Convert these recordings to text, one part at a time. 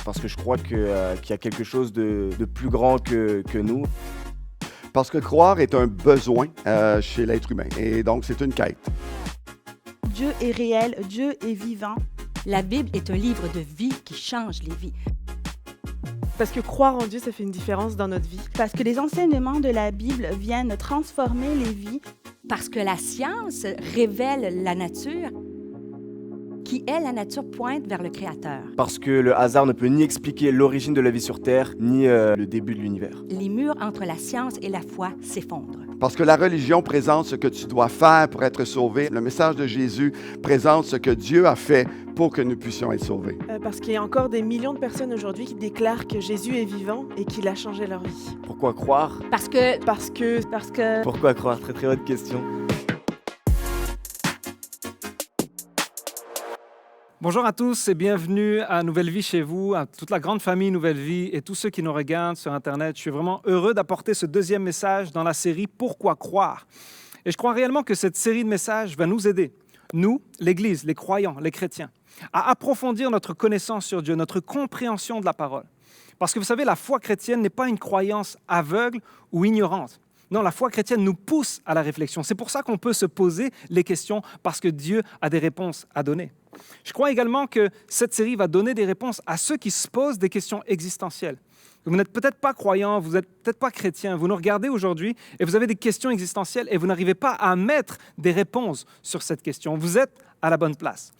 parce que je crois qu'il y a quelque chose de plus grand que nous. Parce que croire est un besoin chez l'être humain, et donc c'est une quête. Dieu est réel, Dieu est vivant. La Bible est un livre de vie qui change les vies. Parce que croire en Dieu, ça fait une différence dans notre vie. Parce que les enseignements de la Bible viennent transformer les vies. Parce que la science révèle la nature, qui est la nature pointe vers le Créateur. Parce que le hasard ne peut ni expliquer l'origine de la vie sur Terre, ni le début de l'univers. Les murs entre la science et la foi s'effondrent. Parce que la religion présente ce que tu dois faire pour être sauvé. Le message de Jésus présente ce que Dieu a fait pour que nous puissions être sauvés. Parce qu'il y a encore des millions de personnes aujourd'hui qui déclarent que Jésus est vivant et qu'il a changé leur vie. Pourquoi croire? Parce que Pourquoi croire? Très très bonne question. Bonjour à tous et bienvenue à Nouvelle Vie chez vous, à toute la grande famille Nouvelle Vie et tous ceux qui nous regardent sur Internet. Je suis vraiment heureux d'apporter ce deuxième message dans la série « Pourquoi croire ?» Et je crois réellement que cette série de messages va nous aider, nous, l'Église, les croyants, les chrétiens, à approfondir notre connaissance sur Dieu, notre compréhension de la parole. Parce que vous savez, la foi chrétienne n'est pas une croyance aveugle ou ignorante. Non, la foi chrétienne nous pousse à la réflexion. C'est pour ça qu'on peut se poser les questions, parce que Dieu a des réponses à donner. Je crois également que cette série va donner des réponses à ceux qui se posent des questions existentielles. Vous n'êtes peut-être pas croyant, vous n'êtes peut-être pas chrétien, vous nous regardez aujourd'hui et vous avez des questions existentielles et vous n'arrivez pas à mettre des réponses sur cette question. Vous êtes à la bonne place.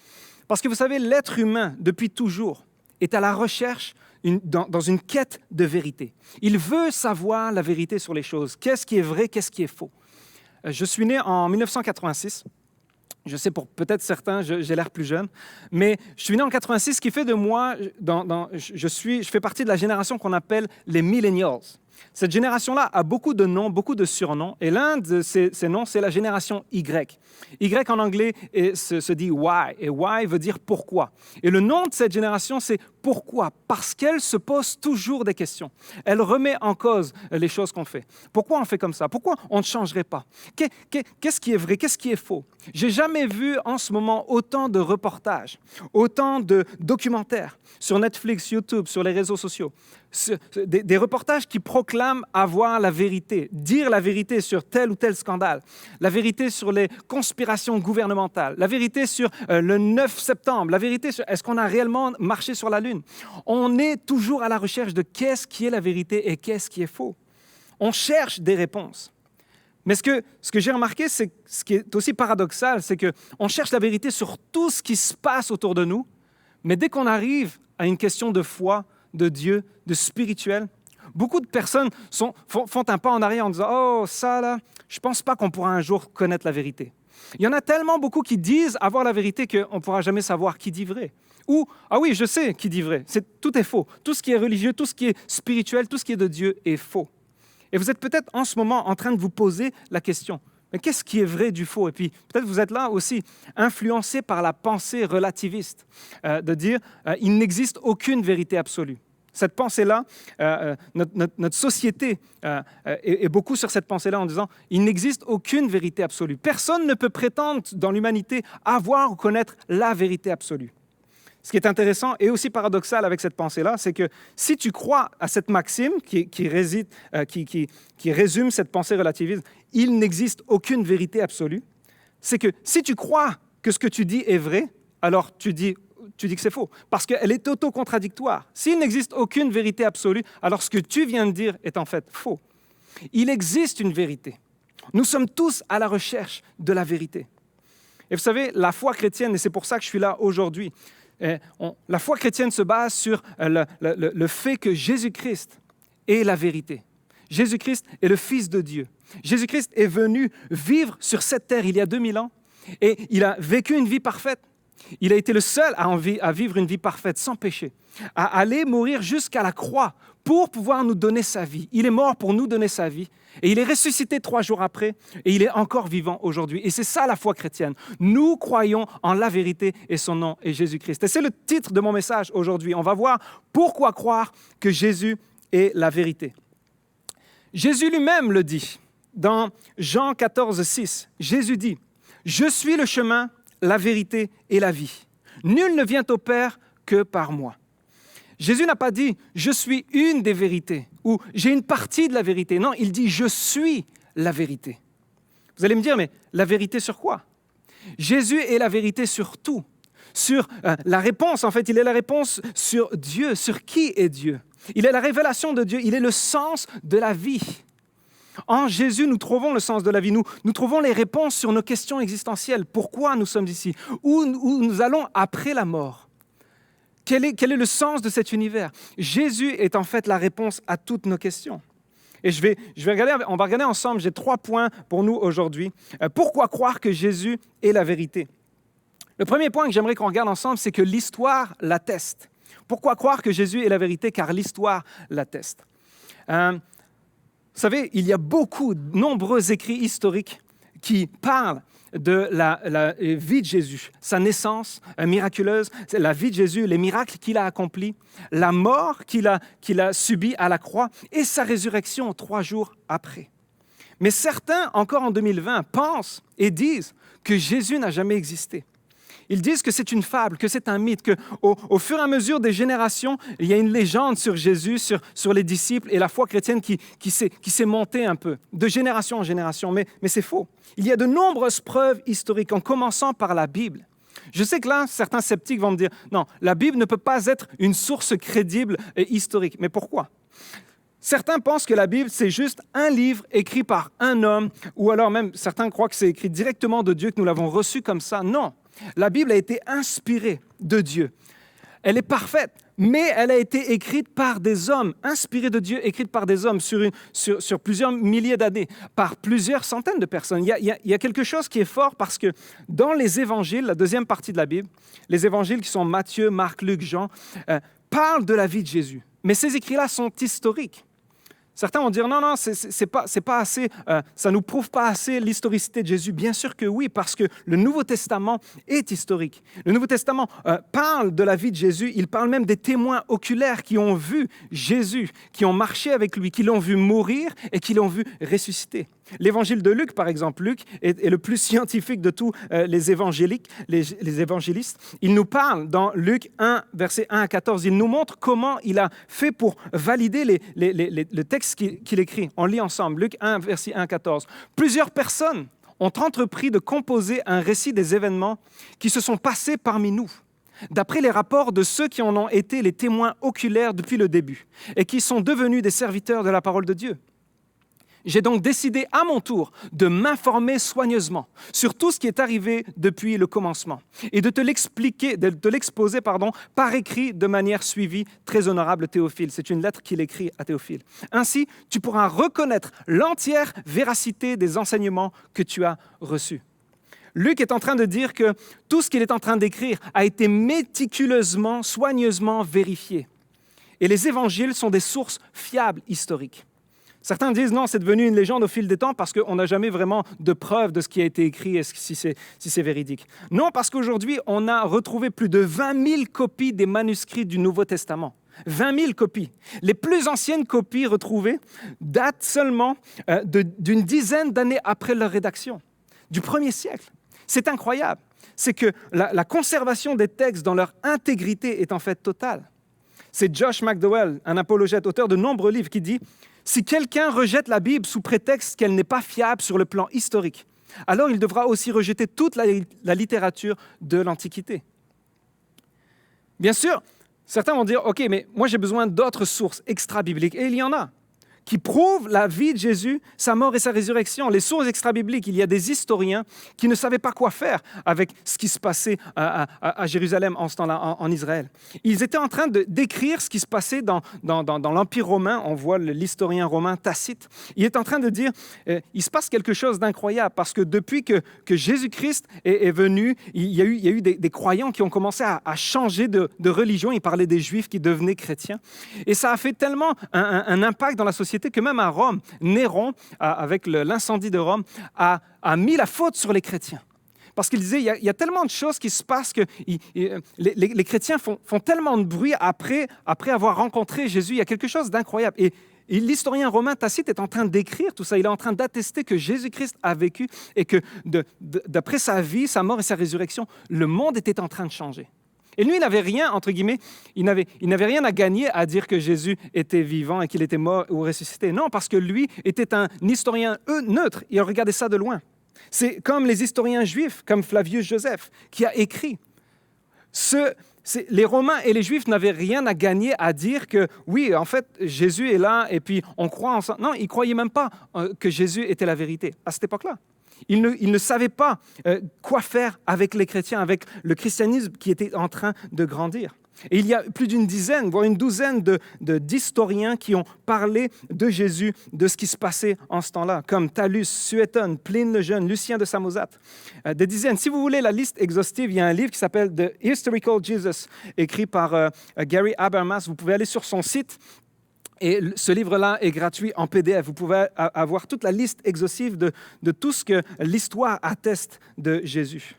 Parce que vous savez, l'être humain, depuis toujours, est à la recherche dans une quête de vérité. Il veut savoir la vérité sur les choses. Qu'est-ce qui est vrai, qu'est-ce qui est faux? Je suis né en 1986. Je sais, pour peut-être certains, j'ai l'air plus jeune, mais je suis né en 86, ce qui fait de moi, je fais partie de la génération qu'on appelle les millennials. Cette génération-là a beaucoup de noms, beaucoup de surnoms, et l'un de ces noms, c'est la génération Y. Y en anglais se dit why, et why veut dire pourquoi. Et le nom de cette génération, c'est pourquoi? Parce qu'elle se pose toujours des questions. Elle remet en cause les choses qu'on fait. Pourquoi on fait comme ça? Pourquoi on ne changerait pas? Qu'est-ce qui est vrai? Qu'est-ce qui est faux? J'ai jamais vu en ce moment autant de reportages, autant de documentaires sur Netflix, YouTube, sur les réseaux sociaux. Des reportages qui proclament avoir la vérité, dire la vérité sur tel ou tel scandale, la vérité sur les conspirations gouvernementales, la vérité sur le 9 septembre, la vérité sur est-ce qu'on a réellement marché sur la Lune. On est toujours à la recherche de qu'est-ce qui est la vérité et qu'est-ce qui est faux. On cherche des réponses. Mais ce que j'ai remarqué, c'est ce qui est aussi paradoxal, c'est qu'on cherche la vérité sur tout ce qui se passe autour de nous, mais dès qu'on arrive à une question de foi, de Dieu, de spirituel, beaucoup de personnes font un pas en arrière en disant « Oh, ça là, je ne pense pas qu'on pourra un jour connaître la vérité. » Il y en a tellement beaucoup qui disent avoir la vérité qu'on ne pourra jamais savoir qui dit vrai. Ou « Ah oui, je sais qui dit vrai. Tout est faux. Tout ce qui est religieux, tout ce qui est spirituel, tout ce qui est de Dieu est faux. » Et vous êtes peut-être en ce moment en train de vous poser la question « Mais qu'est-ce qui est vrai du faux ?» Et puis peut-être vous êtes là aussi influencé par la pensée relativiste, de dire « Il n'existe aucune vérité absolue. » Cette pensée-là, notre société est beaucoup sur cette pensée-là en disant « Il n'existe aucune vérité absolue. » Personne ne peut prétendre dans l'humanité avoir ou connaître la vérité absolue. Ce qui est intéressant et aussi paradoxal avec cette pensée-là, c'est que si tu crois à cette maxime qui résume cette pensée relativiste, « Il n'existe aucune vérité absolue », c'est que si tu crois que ce que tu dis est vrai, alors tu dis que c'est faux, parce qu'elle est auto-contradictoire. S'il n'existe aucune vérité absolue, alors ce que tu viens de dire est en fait faux. Il existe une vérité. Nous sommes tous à la recherche de la vérité. Et vous savez, la foi chrétienne, et c'est pour ça que je suis là aujourd'hui, la foi chrétienne se base sur le fait que Jésus-Christ est la vérité. Jésus-Christ est le Fils de Dieu. Jésus-Christ est venu vivre sur cette terre il y a 2000 ans et il a vécu une vie parfaite. Il a été le seul à vivre une vie parfaite, sans péché, à aller mourir jusqu'à la croix pour pouvoir nous donner sa vie. Il est mort pour nous donner sa vie et il est ressuscité 3 jours après et il est encore vivant aujourd'hui. Et c'est ça la foi chrétienne. Nous croyons en la vérité et son nom est Jésus-Christ. Et c'est le titre de mon message aujourd'hui. On va voir pourquoi croire que Jésus est la vérité. Jésus lui-même le dit dans Jean 14, 6. Jésus dit « Je suis le chemin, la vérité et la vie. Nul ne vient au Père que par moi. » Jésus n'a pas dit « je suis une des vérités » ou « j'ai une partie de la vérité ». Non, il dit « je suis la vérité ». Vous allez me dire, mais la vérité sur quoi? Jésus est la vérité sur tout. Sur la réponse, en fait, il est la réponse sur Dieu, sur qui est Dieu. Il est la révélation de Dieu, il est le sens de la vie. En Jésus, nous trouvons le sens de la vie, nous trouvons les réponses sur nos questions existentielles. Pourquoi nous sommes ici? Où nous allons après la mort? Quel est le sens de cet univers? Jésus est en fait la réponse à toutes nos questions. Et on va regarder ensemble, j'ai 3 points pour nous aujourd'hui. Pourquoi croire que Jésus est la vérité? Le premier point que j'aimerais qu'on regarde ensemble, c'est que l'histoire l'atteste. Pourquoi croire que Jésus est la vérité? Car l'histoire l'atteste. Vous savez, il y a nombreux écrits historiques qui parlent de la vie de Jésus, sa naissance miraculeuse, la vie de Jésus, les miracles qu'il a accomplis, la mort qu'il a subie à la croix et sa résurrection 3 jours après. Mais certains, encore en 2020, pensent et disent que Jésus n'a jamais existé. Ils disent que c'est une fable, que c'est un mythe, qu'au fur et à mesure des générations, il y a une légende sur Jésus, sur les disciples et la foi chrétienne qui s'est montée un peu, de génération en génération. Mais c'est faux. Il y a de nombreuses preuves historiques, en commençant par la Bible. Je sais que là, certains sceptiques vont me dire, non, la Bible ne peut pas être une source crédible et historique. Mais pourquoi? Certains pensent que la Bible, c'est juste un livre écrit par un homme, ou alors même certains croient que c'est écrit directement de Dieu, que nous l'avons reçu comme ça. Non. La Bible a été inspirée de Dieu. Elle est parfaite, mais elle a été écrite par des hommes, inspirée de Dieu, écrite par des hommes sur plusieurs milliers d'années, par plusieurs centaines de personnes. Il y a quelque chose qui est fort parce que dans les évangiles, la deuxième partie de la Bible, les évangiles qui sont Matthieu, Marc, Luc, Jean, parlent de la vie de Jésus. Mais ces écrits-là sont historiques. Certains vont dire non, c'est pas assez, ça nous prouve pas assez l'historicité de Jésus. Bien sûr que oui, parce que le Nouveau Testament est historique. Le Nouveau Testament parle de la vie de Jésus. Il parle même des témoins oculaires qui ont vu Jésus, qui ont marché avec lui, qui l'ont vu mourir et qui l'ont vu ressusciter. L'évangile de Luc, par exemple, Luc est le plus scientifique de tous les évangélistes. Il nous parle dans Luc 1, versets 1 à 14. Il nous montre comment il a fait pour valider le texte qu'il écrit. On lit ensemble, Luc 1, versets 1 à 14. Plusieurs personnes ont entrepris de composer un récit des événements qui se sont passés parmi nous, d'après les rapports de ceux qui en ont été les témoins oculaires depuis le début et qui sont devenus des serviteurs de la parole de Dieu. J'ai donc décidé à mon tour de m'informer soigneusement sur tout ce qui est arrivé depuis le commencement et de te l'exposer par écrit de manière suivie, très honorable Théophile. C'est une lettre qu'il écrit à Théophile. Ainsi, tu pourras reconnaître l'entière véracité des enseignements que tu as reçus. Luc est en train de dire que tout ce qu'il est en train d'écrire a été méticuleusement, soigneusement vérifié. Et les évangiles sont des sources fiables historiques. Certains disent non, c'est devenu une légende au fil des temps parce qu'on n'a jamais vraiment de preuves de ce qui a été écrit et si c'est véridique. Non, parce qu'aujourd'hui, on a retrouvé plus de 20 000 copies des manuscrits du Nouveau Testament. 20 000 copies. Les plus anciennes copies retrouvées datent seulement d'une dizaine d'années après leur rédaction, du 1er siècle. C'est incroyable. C'est que la conservation des textes dans leur intégrité est en fait totale. C'est Josh McDowell, un apologète, auteur de nombreux livres, qui dit « Si quelqu'un rejette la Bible sous prétexte qu'elle n'est pas fiable sur le plan historique, alors il devra aussi rejeter toute la littérature de l'Antiquité. » Bien sûr, certains vont dire « Ok, mais moi j'ai besoin d'autres sources extra-bibliques. » Et il y en a qui prouvent la vie de Jésus, sa mort et sa résurrection. Les sources extra-bibliques, il y a des historiens qui ne savaient pas quoi faire avec ce qui se passait à Jérusalem en ce temps-là, en Israël. Ils étaient en train de décrire ce qui se passait dans l'Empire romain. On voit l'historien romain Tacite. Il est en train de dire, il se passe quelque chose d'incroyable parce que depuis que Jésus-Christ est venu, il y a eu des croyants qui ont commencé à changer de religion. Il parlait des Juifs qui devenaient chrétiens. Et ça a fait tellement un impact dans la société que même à Rome, Néron, avec l'incendie de Rome, a mis la faute sur les chrétiens. Parce qu'il disait, il y a tellement de choses qui se passent que les chrétiens font tellement de bruit après avoir rencontré Jésus. Il y a quelque chose d'incroyable. Et l'historien romain Tacite est en train d'écrire tout ça. Il est en train d'attester que Jésus-Christ a vécu et que d'après sa vie, sa mort et sa résurrection, le monde était en train de changer. Et lui, il n'avait rien, entre guillemets, il n'avait rien à gagner à dire que Jésus était vivant et qu'il était mort ou ressuscité. Non, parce que lui était un historien neutre. Il regardait ça de loin. C'est comme les historiens juifs, comme Flavius Joseph, qui a écrit. Les Romains et les Juifs n'avaient rien à gagner à dire que, oui, en fait, Jésus est là et puis on croit en ça. Non, ils ne croyaient même pas que Jésus était la vérité à cette époque-là. Ils ne savaient pas quoi faire avec les chrétiens, avec le christianisme qui était en train de grandir. Et il y a plus d'une dizaine, voire une douzaine d'historiens qui ont parlé de Jésus, de ce qui se passait en ce temps-là, comme Thallus, Suétone, Pline le Jeune, Lucien de Samosate. Des dizaines. Si vous voulez la liste exhaustive, il y a un livre qui s'appelle « The Historical Jesus », écrit par Gary Habermas. Vous pouvez aller sur son site. Et ce livre-là est gratuit en PDF. Vous pouvez avoir toute la liste exhaustive de tout ce que l'histoire atteste de Jésus.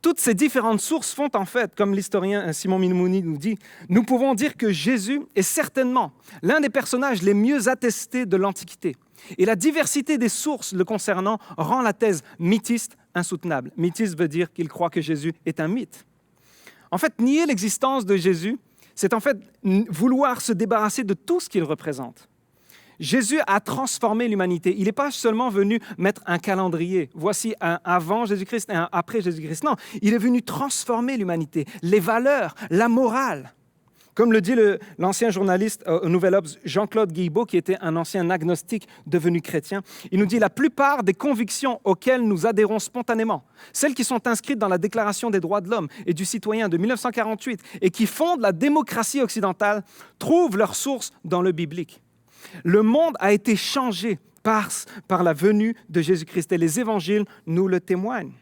Toutes ces différentes sources font en fait, comme l'historien Simon Mimouni nous dit, nous pouvons dire que Jésus est certainement l'un des personnages les mieux attestés de l'Antiquité. Et la diversité des sources le concernant rend la thèse mythiste insoutenable. Mythiste veut dire qu'il croit que Jésus est un mythe. En fait, nier l'existence de Jésus, c'est en fait vouloir se débarrasser de tout ce qu'il représente. Jésus a transformé l'humanité. Il n'est pas seulement venu mettre un calendrier. Voici un avant Jésus-Christ et un après Jésus-Christ. Non, il est venu transformer l'humanité, les valeurs, la morale. Comme le dit l'ancien journaliste au Nouvel Obs, Jean-Claude Guilbeault, qui était un ancien agnostique devenu chrétien, il nous dit « La plupart des convictions auxquelles nous adhérons spontanément, celles qui sont inscrites dans la Déclaration des droits de l'homme et du citoyen de 1948 et qui fondent la démocratie occidentale, trouvent leur source dans le biblique. Le monde a été changé par la venue de Jésus-Christ et les évangiles nous le témoignent.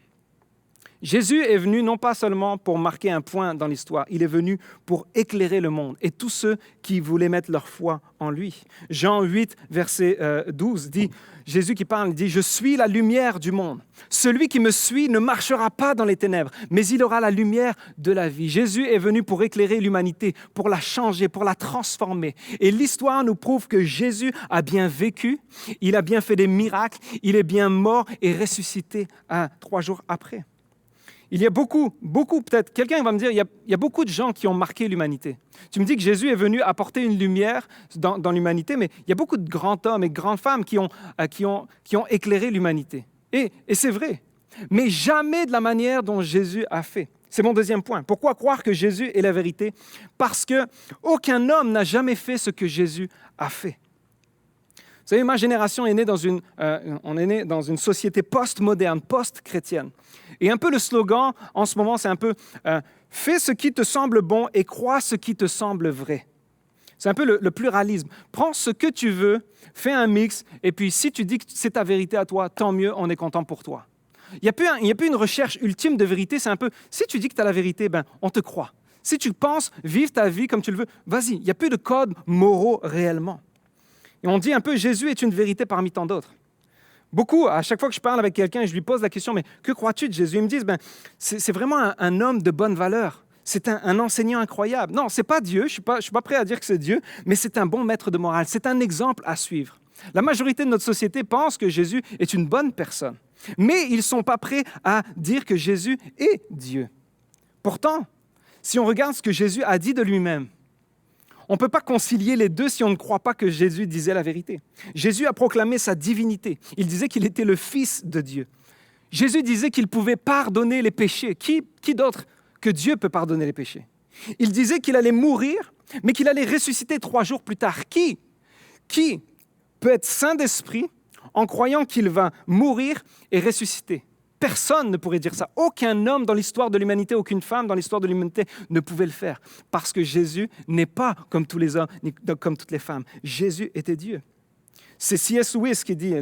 Jésus est venu non pas seulement pour marquer un point dans l'histoire, il est venu pour éclairer le monde et tous ceux qui voulaient mettre leur foi en lui. Jean 8, verset 12 dit, Jésus qui parle, dit « Je suis la lumière du monde. Celui qui me suit ne marchera pas dans les ténèbres, mais il aura la lumière de la vie. » Jésus est venu pour éclairer l'humanité, pour la changer, pour la transformer. Et l'histoire nous prouve que Jésus a bien vécu, il a bien fait des miracles, il est bien mort et ressuscité 3 jours après. Il y a beaucoup, peut-être, quelqu'un va me dire, il y a beaucoup de gens qui ont marqué l'humanité. Tu me dis que Jésus est venu apporter une lumière dans l'humanité, mais il y a beaucoup de grands hommes et de grandes femmes qui ont éclairé l'humanité. Et c'est vrai, mais jamais de la manière dont Jésus a fait. C'est mon deuxième point. Pourquoi croire que Jésus est la vérité? Parce qu'aucun homme n'a jamais fait ce que Jésus a fait. Vous savez, ma génération est née on est né dans une société post-moderne, post-chrétienne. Et un peu le slogan, en ce moment, c'est un peu « Fais ce qui te semble bon et crois ce qui te semble vrai ». C'est un peu le pluralisme. Prends ce que tu veux, fais un mix, et puis si tu dis que c'est ta vérité à toi, tant mieux, on est content pour toi. Il n'y a plus une recherche ultime de vérité, c'est un peu « Si tu dis que tu as la vérité, on te croit. Si tu penses vivre ta vie comme tu le veux, vas-y. » Il n'y a plus de codes moraux réellement. Et on dit un peu, Jésus est une vérité parmi tant d'autres. Beaucoup, à chaque fois que je parle avec quelqu'un, je lui pose la question, mais que crois-tu de Jésus? Ils me disent, c'est vraiment un homme de bonne valeur. C'est un enseignant incroyable. Non, ce n'est pas Dieu, je ne suis pas prêt à dire que c'est Dieu, mais c'est un bon maître de morale. C'est un exemple à suivre. La majorité de notre société pense que Jésus est une bonne personne, mais ils ne sont pas prêts à dire que Jésus est Dieu. Pourtant, si on regarde ce que Jésus a dit de lui-même, on ne peut pas concilier les deux si on ne croit pas que Jésus disait la vérité. Jésus a proclamé sa divinité. Il disait qu'il était le Fils de Dieu. Jésus disait qu'il pouvait pardonner les péchés. Qui d'autre que Dieu peut pardonner les péchés? Il disait qu'il allait mourir, mais qu'il allait ressusciter 3 jours plus tard. Qui peut être saint d'esprit en croyant qu'il va mourir et ressusciter? Personne ne pourrait dire ça. Aucun homme dans l'histoire de l'humanité, aucune femme dans l'histoire de l'humanité ne pouvait le faire. Parce que Jésus n'est pas comme tous les hommes, ni comme toutes les femmes. Jésus était Dieu. C'est C.S. Lewis qui dit,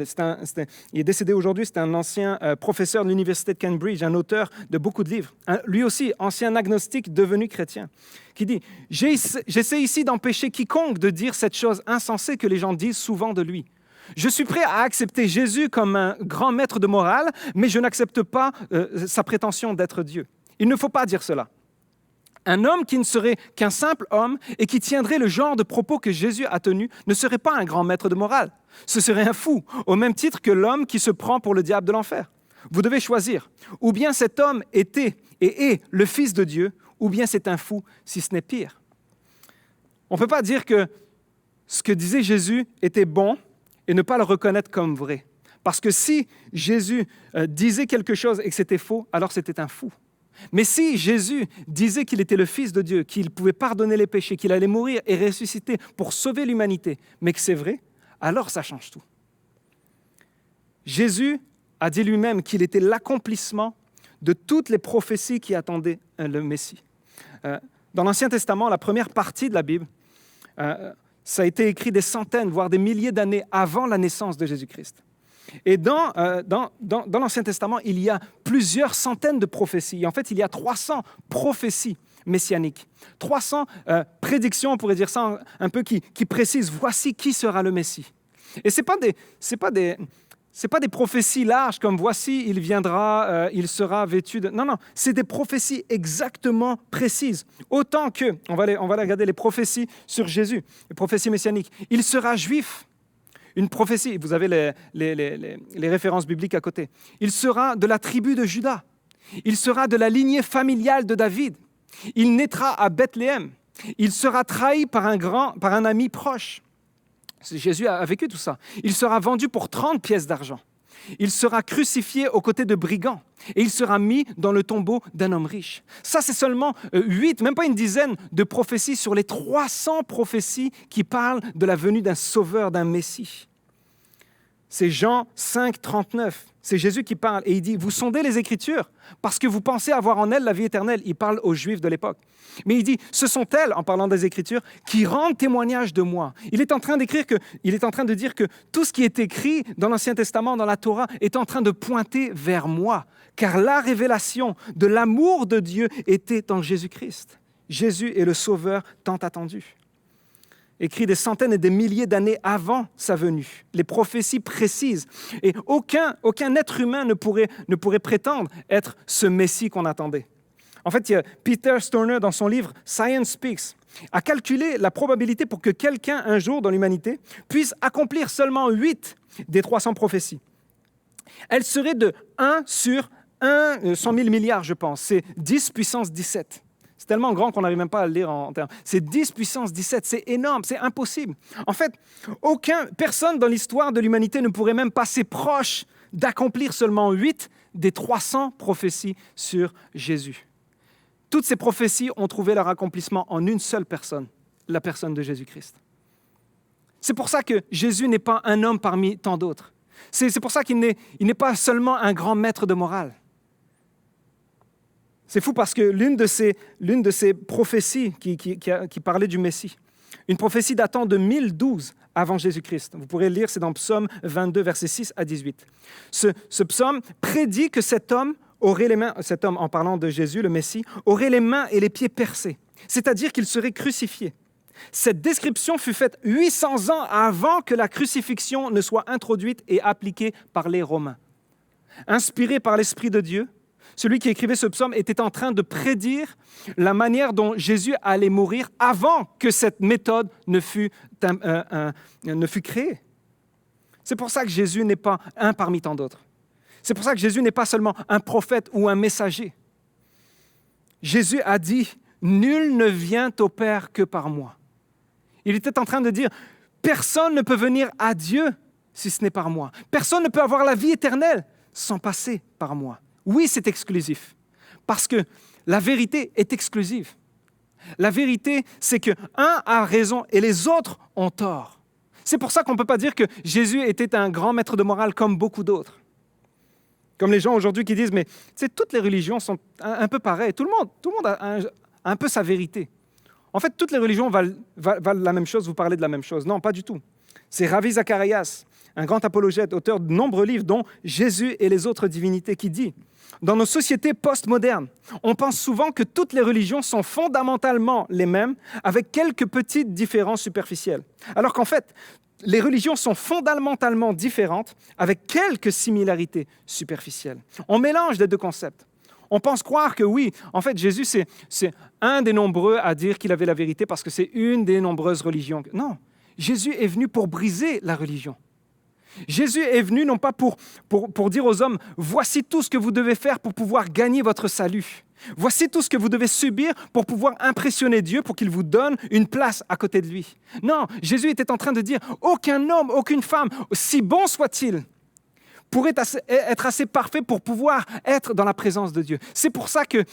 il est décédé aujourd'hui, c'est un ancien professeur de l'université de Cambridge, un auteur de beaucoup de livres, lui aussi, ancien agnostique devenu chrétien, qui dit « J'essaie ici d'empêcher quiconque de dire cette chose insensée que les gens disent souvent de lui. Je suis prêt à accepter Jésus comme un grand maître de morale, mais je n'accepte pas sa prétention d'être Dieu. Il ne faut pas dire cela. Un homme qui ne serait qu'un simple homme et qui tiendrait le genre de propos que Jésus a tenus ne serait pas un grand maître de morale. Ce serait un fou, au même titre que l'homme qui se prend pour le diable de l'enfer. Vous devez choisir. Ou bien cet homme était et est le Fils de Dieu, ou bien c'est un fou, si ce n'est pire. On ne peut pas dire que ce que disait Jésus était bon et ne pas le reconnaître comme vrai. Parce que si Jésus disait quelque chose et que c'était faux, alors c'était un fou. Mais si Jésus disait qu'il était le Fils de Dieu, qu'il pouvait pardonner les péchés, qu'il allait mourir et ressusciter pour sauver l'humanité, mais que c'est vrai, alors ça change tout. Jésus a dit lui-même qu'il était l'accomplissement de toutes les prophéties qui attendaient le Messie. Dans l'Ancien Testament, la première partie de la Bible, ça a été écrit des centaines, voire des milliers d'années avant la naissance de Jésus-Christ. Et dans l'Ancien Testament, il y a plusieurs centaines de prophéties. En fait, il y a 300 prophéties messianiques. 300 prédictions, on pourrait dire ça un peu, qui précisent « voici qui sera le Messie ». Et ce n'est pas des prophéties larges comme « voici, il viendra, il sera vêtu de… » Non, c'est des prophéties exactement précises. Autant que, on va regarder les prophéties sur Jésus, les prophéties messianiques. Il sera juif. Une prophétie, vous avez les références bibliques à côté. Il sera de la tribu de Juda. Il sera de la lignée familiale de David. Il naîtra à Bethléem. Il sera trahi par un ami proche. Jésus a vécu tout ça. Il sera vendu pour 30 pièces d'argent. Il sera crucifié aux côtés de brigands. Et il sera mis dans le tombeau d'un homme riche. Ça, c'est seulement 8, même pas une dizaine de prophéties sur les 300 prophéties qui parlent de la venue d'un sauveur, d'un Messie. C'est Jean 5, 39. C'est Jésus qui parle et il dit « Vous sondez les Écritures parce que vous pensez avoir en elles la vie éternelle. » Il parle aux Juifs de l'époque. Mais il dit « Ce sont elles, en parlant des Écritures, qui rendent témoignage de moi. » Il est en train de dire que tout ce qui est écrit dans l'Ancien Testament, dans la Torah, est en train de pointer vers moi. Car la révélation de l'amour de Dieu était en Jésus-Christ. Jésus est le Sauveur tant attendu. Écrit des centaines et des milliers d'années avant sa venue. Les prophéties précises. Et aucun être humain ne pourrait prétendre être ce Messie qu'on attendait. En fait, il y a Peter Stoner, dans son livre « Science Speaks », a calculé la probabilité pour que quelqu'un, un jour dans l'humanité, puisse accomplir seulement 8 des 300 prophéties. Elle serait de 1 sur 100 000 milliards, je pense. C'est 10 puissance 17. C'est tellement grand qu'on n'arrive même pas à le lire en termes. C'est 10 puissance 17, c'est énorme, c'est impossible. En fait, personne dans l'histoire de l'humanité ne pourrait même passer proche d'accomplir seulement 8 des 300 prophéties sur Jésus. Toutes ces prophéties ont trouvé leur accomplissement en une seule personne, la personne de Jésus-Christ. C'est pour ça que Jésus n'est pas un homme parmi tant d'autres. C'est pour ça qu'il n'est pas seulement un grand maître de morale. C'est fou parce que l'une de ces prophéties qui parlait du Messie, une prophétie datant de 1012 avant Jésus-Christ, vous pourrez le lire, c'est dans Psaume 22, versets 6 à 18. Ce psaume prédit que cet homme, en parlant de Jésus, le Messie, aurait les mains et les pieds percés, c'est-à-dire qu'il serait crucifié. Cette description fut faite 800 ans avant que la crucifixion ne soit introduite et appliquée par les Romains. Inspiré par l'Esprit de Dieu, celui qui écrivait ce psaume était en train de prédire la manière dont Jésus allait mourir avant que cette méthode ne fût créée. C'est pour ça que Jésus n'est pas un parmi tant d'autres. C'est pour ça que Jésus n'est pas seulement un prophète ou un messager. Jésus a dit « Nul ne vient au Père que par moi ». Il était en train de dire « Personne ne peut venir à Dieu si ce n'est par moi. Personne ne peut avoir la vie éternelle sans passer par moi. » Oui, c'est exclusif, parce que la vérité est exclusive. La vérité, c'est qu'un a raison et les autres ont tort. C'est pour ça qu'on ne peut pas dire que Jésus était un grand maître de morale comme beaucoup d'autres. Comme les gens aujourd'hui qui disent, mais toutes les religions sont un peu pareilles. Tout le monde a un peu sa vérité. En fait, toutes les religions valent la même chose, vous parlez de la même chose. Non, pas du tout. C'est Ravi Zacharias, un grand apologète, auteur de nombreux livres, dont Jésus et les autres divinités, qui dit « Dans nos sociétés postmodernes, on pense souvent que toutes les religions sont fondamentalement les mêmes, avec quelques petites différences superficielles. Alors qu'en fait, les religions sont fondamentalement différentes, avec quelques similarités superficielles. On mélange les deux concepts. On pense croire que oui, en fait, Jésus, c'est un des nombreux à dire qu'il avait la vérité parce que c'est une des nombreuses religions. Non, Jésus est venu pour briser la religion. Jésus est venu non pas pour dire aux hommes, voici tout ce que vous devez faire pour pouvoir gagner votre salut. Voici tout ce que vous devez subir pour pouvoir impressionner Dieu, pour qu'il vous donne une place à côté de lui. Non, Jésus était en train de dire, aucun homme, aucune femme, si bon soit-il, pourrait être assez parfait pour pouvoir être dans la présence de Dieu. C'est pour ça que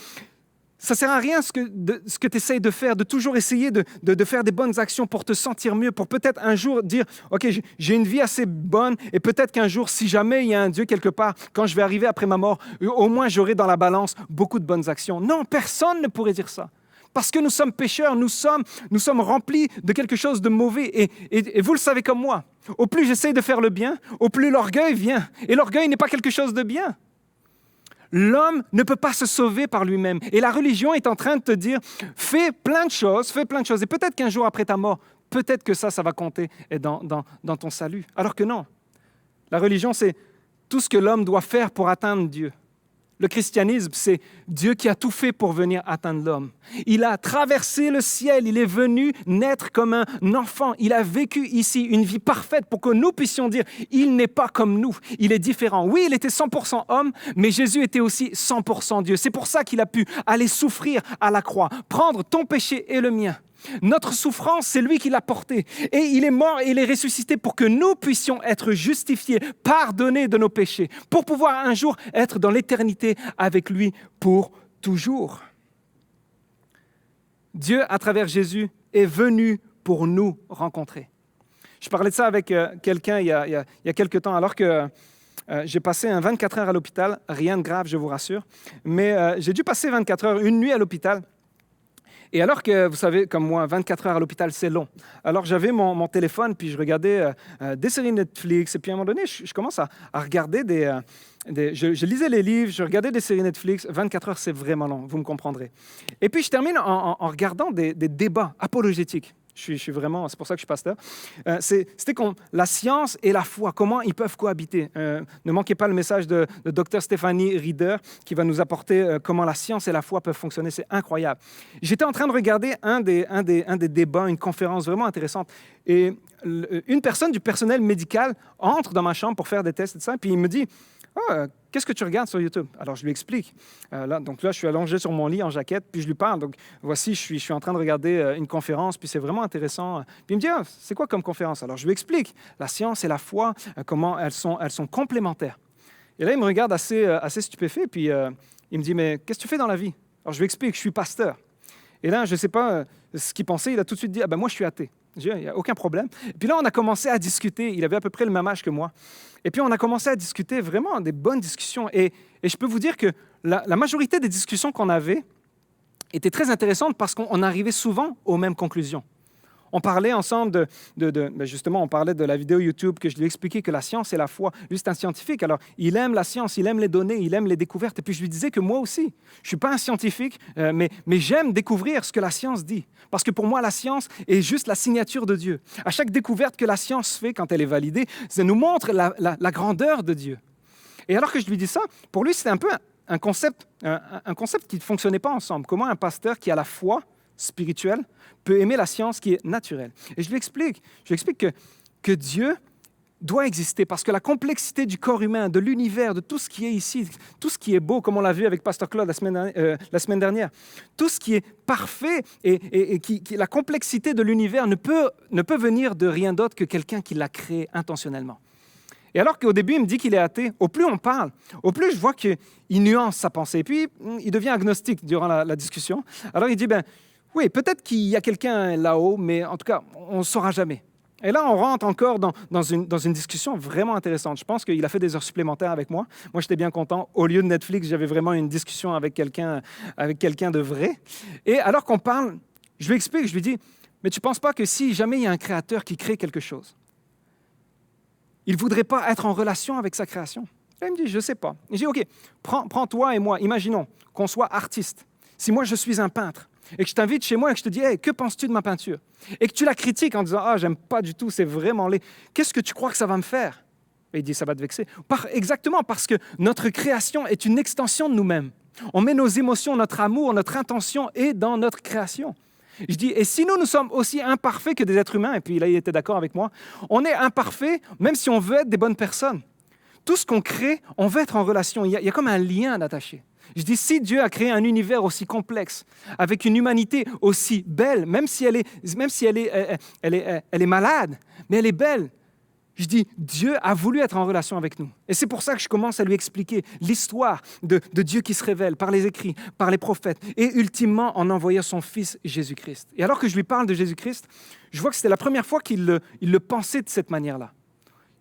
ça ne sert à rien ce que tu essayes de faire, de toujours essayer de faire des bonnes actions pour te sentir mieux, pour peut-être un jour dire « Ok, j'ai une vie assez bonne et peut-être qu'un jour, si jamais il y a un Dieu quelque part, quand je vais arriver après ma mort, au moins j'aurai dans la balance beaucoup de bonnes actions. » Non, personne ne pourrait dire ça. Parce que nous sommes pécheurs, nous sommes remplis de quelque chose de mauvais. Et vous le savez comme moi, au plus j'essaye de faire le bien, au plus l'orgueil vient. Et l'orgueil n'est pas quelque chose de bien. L'homme ne peut pas se sauver par lui-même. Et la religion est en train de te dire, fais plein de choses. Et peut-être qu'un jour après ta mort, peut-être que ça va compter dans ton salut. Alors que non. La religion, c'est tout ce que l'homme doit faire pour atteindre Dieu. Le christianisme, c'est Dieu qui a tout fait pour venir atteindre l'homme. Il a traversé le ciel, il est venu naître comme un enfant. Il a vécu ici une vie parfaite pour que nous puissions dire, il n'est pas comme nous, il est différent. Oui, il était 100% homme, mais Jésus était aussi 100% Dieu. C'est pour ça qu'il a pu aller souffrir à la croix, prendre ton péché et le mien. Notre souffrance, c'est lui qui l'a portée. Et il est mort et il est ressuscité pour que nous puissions être justifiés, pardonnés de nos péchés, pour pouvoir un jour être dans l'éternité avec lui pour toujours. Dieu, à travers Jésus, est venu pour nous rencontrer. Je parlais de ça avec quelqu'un il y a quelques temps, alors que j'ai passé 24 heures à l'hôpital, rien de grave, je vous rassure, mais j'ai dû passer 24 heures, une nuit à l'hôpital. Et alors que, vous savez, comme moi, 24 heures à l'hôpital, c'est long. Alors, j'avais mon téléphone, puis je regardais des séries Netflix. Et puis, à un moment donné, je commence à regarder je lisais les livres, je regardais des séries Netflix. 24 heures, c'est vraiment long, vous me comprendrez. Et puis, je termine en regardant des débats apologétiques. Je suis vraiment, c'est pour ça que je suis pasteur. C'était la science et la foi, comment ils peuvent cohabiter. Ne manquez pas le message de Dr Stéphanie Rieder qui va nous apporter comment la science et la foi peuvent fonctionner. C'est incroyable. J'étais en train de regarder un des débats, une conférence vraiment intéressante. Et une personne du personnel médical entre dans ma chambre pour faire des tests et tout ça, puis il me dit qu'est-ce que tu regardes sur YouTube? Alors, je lui explique. Donc là, je suis allongé sur mon lit en jaquette, puis je lui parle. Donc, voici, je suis en train de regarder une conférence, puis c'est vraiment intéressant. Puis il me dit, c'est quoi comme conférence? Alors, je lui explique. La science et la foi, comment elles sont complémentaires. Et là, il me regarde assez stupéfait, puis il me dit, mais qu'est-ce que tu fais dans la vie? Alors, je lui explique, je suis pasteur. Et là, je ne sais pas ce qu'il pensait, il a tout de suite dit, moi, je suis athée. J'ai dit, il n'y a aucun problème. Et puis là, on a commencé à discuter. Il avait à peu près le même âge que moi. Et puis, on a commencé à discuter, vraiment des bonnes discussions. Et je peux vous dire que la majorité des discussions qu'on avait étaient très intéressantes parce qu'on arrivait souvent aux mêmes conclusions. On parlait ensemble justement, on parlait de la vidéo YouTube que je lui expliquais que la science et la foi, lui, c'est un scientifique. Alors, il aime la science, il aime les données, il aime les découvertes. Et puis, je lui disais que moi aussi, je ne suis pas un scientifique, mais j'aime découvrir ce que la science dit. Parce que pour moi, la science est juste la signature de Dieu. À chaque découverte que la science fait, quand elle est validée, ça nous montre la grandeur de Dieu. Et alors que je lui dis ça, pour lui, c'était un peu un concept qui ne fonctionnait pas ensemble. Comment un pasteur qui a la foi spirituelle peut aimer la science qui est naturelle. Et je lui explique que Dieu doit exister parce que la complexité du corps humain, de l'univers, de tout ce qui est ici, tout ce qui est beau, comme on l'a vu avec Pasteur Claude la semaine dernière, tout ce qui est parfait et la complexité de l'univers ne peut venir de rien d'autre que quelqu'un qui l'a créé intentionnellement. Et alors qu'au début, il me dit qu'il est athée, au plus on parle, au plus je vois qu'il nuance sa pensée. Et puis, il devient agnostique durant la discussion. Alors il dit, oui, peut-être qu'il y a quelqu'un là-haut, mais en tout cas, on ne saura jamais. Et là, on rentre encore dans une discussion vraiment intéressante. Je pense qu'il a fait des heures supplémentaires avec moi. Moi, j'étais bien content. Au lieu de Netflix, j'avais vraiment une discussion avec quelqu'un de vrai. Et alors qu'on parle, je lui explique, je lui dis, mais tu ne penses pas que si jamais il y a un créateur qui crée quelque chose, il ne voudrait pas être en relation avec sa création? Là, il me dit, je ne sais pas. Je dis, OK, prends toi et moi, imaginons qu'on soit artistes. Si moi, je suis un peintre, et que je t'invite chez moi et que je te dis, hey, que penses-tu de ma peinture? Et que tu la critiques en disant, j'aime pas du tout, c'est vraiment laid. Qu'est-ce que tu crois que ça va me faire? Et il dit, ça va te vexer. Exactement, parce que notre création est une extension de nous-mêmes. On met nos émotions, notre amour, notre intention est dans notre création. Je dis, et si nous sommes aussi imparfaits que des êtres humains, et puis là, il était d'accord avec moi, on est imparfaits même si on veut être des bonnes personnes. Tout ce qu'on crée, on veut être en relation. Il y a comme un lien d'attaché. Je dis, si Dieu a créé un univers aussi complexe, avec une humanité aussi belle, même si elle est malade, mais elle est belle, je dis, Dieu a voulu être en relation avec nous. Et c'est pour ça que je commence à lui expliquer l'histoire de Dieu qui se révèle par les écrits, par les prophètes, et ultimement en envoyant son Fils Jésus-Christ. Et alors que je lui parle de Jésus-Christ, je vois que c'était la première fois qu'il le pensait de cette manière-là.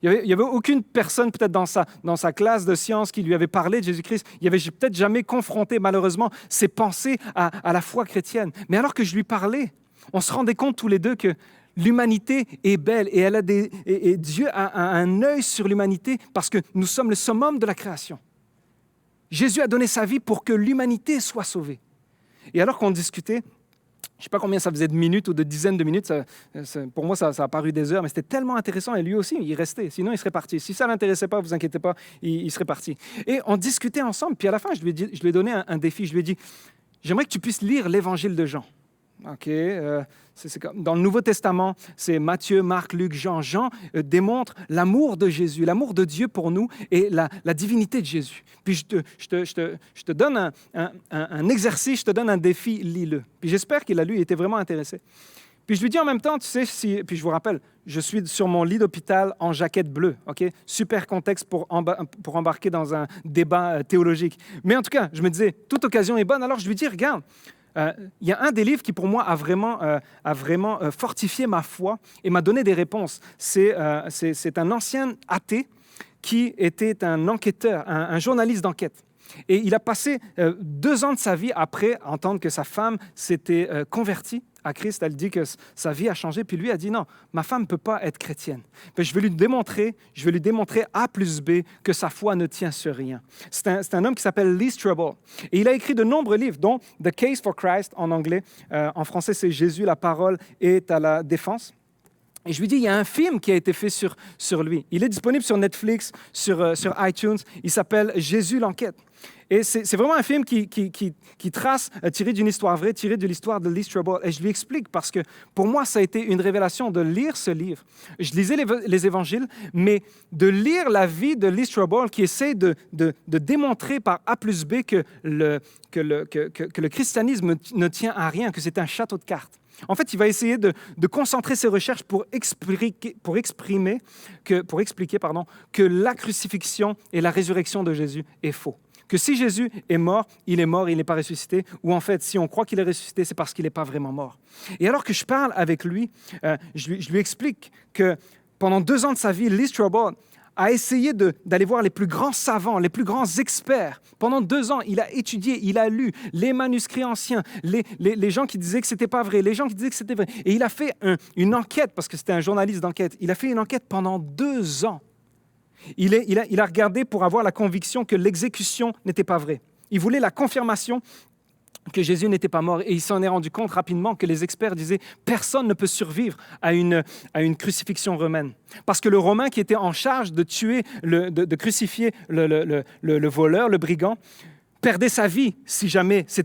Il n'y avait aucune personne, peut-être dans sa classe de sciences, qui lui avait parlé de Jésus-Christ. Il n'avait peut-être jamais confronté, malheureusement, ses pensées à la foi chrétienne. Mais alors que je lui parlais, on se rendait compte tous les deux que l'humanité est belle et Dieu a un œil sur l'humanité parce que nous sommes le summum de la création. Jésus a donné sa vie pour que l'humanité soit sauvée. Et alors qu'on discutait, je ne sais pas combien ça faisait de minutes ou de dizaines de minutes, pour moi ça a paru des heures, mais c'était tellement intéressant et lui aussi, il restait, sinon il serait parti. Si ça ne l'intéressait pas, vous inquiétez pas, il serait parti. Et on discutait ensemble, puis à la fin, je lui ai donné un défi, je lui ai dit, j'aimerais que tu puisses lire l'évangile de Jean. OK, c'est comme dans le Nouveau Testament, c'est Matthieu, Marc, Luc, Jean. Jean démontre l'amour de Jésus, l'amour de Dieu pour nous et la divinité de Jésus. Puis je te donne un exercice, je te donne un défi, lis-le. Puis j'espère qu'il a lu, il était vraiment intéressé. Puis je lui dis en même temps, tu sais, puis je vous rappelle, je suis sur mon lit d'hôpital en jaquette bleue, OK? Super contexte pour embarquer dans un débat théologique. Mais en tout cas, je me disais, toute occasion est bonne. Alors je lui dis, regarde, il y a un des livres qui, pour moi, a vraiment fortifié ma foi et m'a donné des réponses. C'est un ancien athée qui était un enquêteur, un journaliste d'enquête. Et il a passé 2 ans de sa vie après entendre que sa femme s'était convertie à Christ. Elle dit que sa vie a changé. Puis lui a dit, non, ma femme ne peut pas être chrétienne. Mais je vais lui démontrer A plus B que sa foi ne tient sur rien. C'est un homme qui s'appelle Lee Strobel. Et il a écrit de nombreux livres, dont The Case for Christ en anglais. En français, c'est Jésus, la parole est à la défense. Et je lui dis, il y a un film qui a été fait sur lui. Il est disponible sur Netflix, sur iTunes. Il s'appelle Jésus l'enquête. Et c'est vraiment un film qui trace, tiré d'une histoire vraie, tiré de l'histoire de Lee Strobel. Et je lui explique parce que pour moi, ça a été une révélation de lire ce livre. Je lisais les évangiles, mais de lire la vie de Lee Strobel qui essaie de démontrer par A plus B que le christianisme ne tient à rien, que c'est un château de cartes. En fait, il va essayer de concentrer ses recherches pour expliquer que la crucifixion et la résurrection de Jésus est faux. Que si Jésus est mort, il n'est pas ressuscité. Ou en fait, si on croit qu'il est ressuscité, c'est parce qu'il n'est pas vraiment mort. Et alors que je parle avec lui, je lui explique que pendant 2 ans de sa vie, Lee Strobel a essayé d'aller voir les plus grands savants, les plus grands experts. Pendant 2 ans, il a étudié, il a lu les manuscrits anciens, les gens qui disaient que ce n'était pas vrai, les gens qui disaient que c'était vrai. Et il a fait une enquête, parce que c'était un journaliste d'enquête, il a fait une enquête pendant 2 ans. Il a regardé pour avoir la conviction que l'exécution n'était pas vraie. Il voulait la confirmation que Jésus n'était pas mort. Et il s'en est rendu compte rapidement que les experts disaient « Personne ne peut survivre à une crucifixion romaine. » Parce que le Romain qui était en charge de tuer, de crucifier le voleur, le brigand, perdait sa vie si jamais si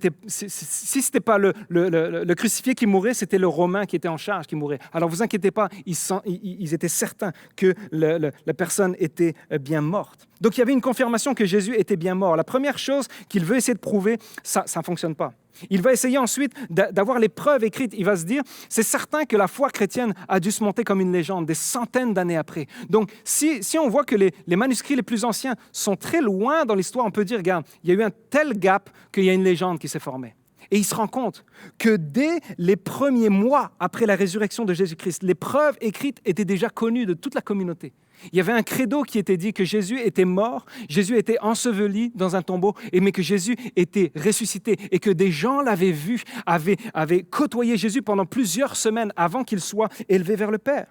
c'était pas le crucifié qui mourait, c'était le Romain qui était en charge qui mourait. Alors vous inquiétez pas, ils étaient certains que la personne était bien morte. Donc il y avait une confirmation que Jésus était bien mort. La première chose qu'il veut essayer de prouver, ça ne fonctionne pas. Il va essayer ensuite d'avoir les preuves écrites. Il va se dire, c'est certain que la foi chrétienne a dû se monter comme une légende des centaines d'années après. Donc, si on voit que les manuscrits les plus anciens sont très loin dans l'histoire, on peut dire, regarde, il y a eu un tel gap qu'il y a une légende qui s'est formée. Et il se rend compte que dès les premiers mois après la résurrection de Jésus-Christ, les preuves écrites étaient déjà connues de toute la communauté. Il y avait un credo qui était dit que Jésus était mort, Jésus était enseveli dans un tombeau, mais que Jésus était ressuscité et que des gens l'avaient vu, avaient côtoyé Jésus pendant plusieurs semaines avant qu'il soit élevé vers le Père.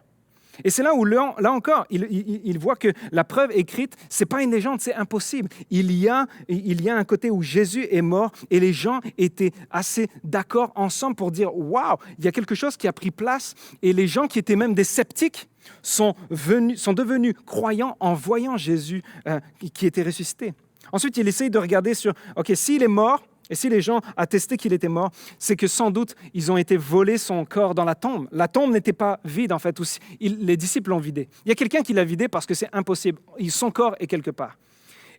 Et c'est là où, là encore, il voit que la preuve écrite, ce n'est pas une légende, c'est impossible. Il y a un côté où Jésus est mort et les gens étaient assez d'accord ensemble pour dire « Waouh, il y a quelque chose qui a pris place » et les gens qui étaient même des sceptiques sont devenus croyants en voyant Jésus qui était ressuscité. Ensuite, il essaye de regarder sur « OK, s'il est mort, Et si les gens attestaient qu'il était mort, c'est que sans doute, ils ont été volés son corps dans la tombe. La tombe n'était pas vide, en fait. Les disciples l'ont vidé. Il y a quelqu'un qui l'a vidé parce que c'est impossible. Son corps est quelque part.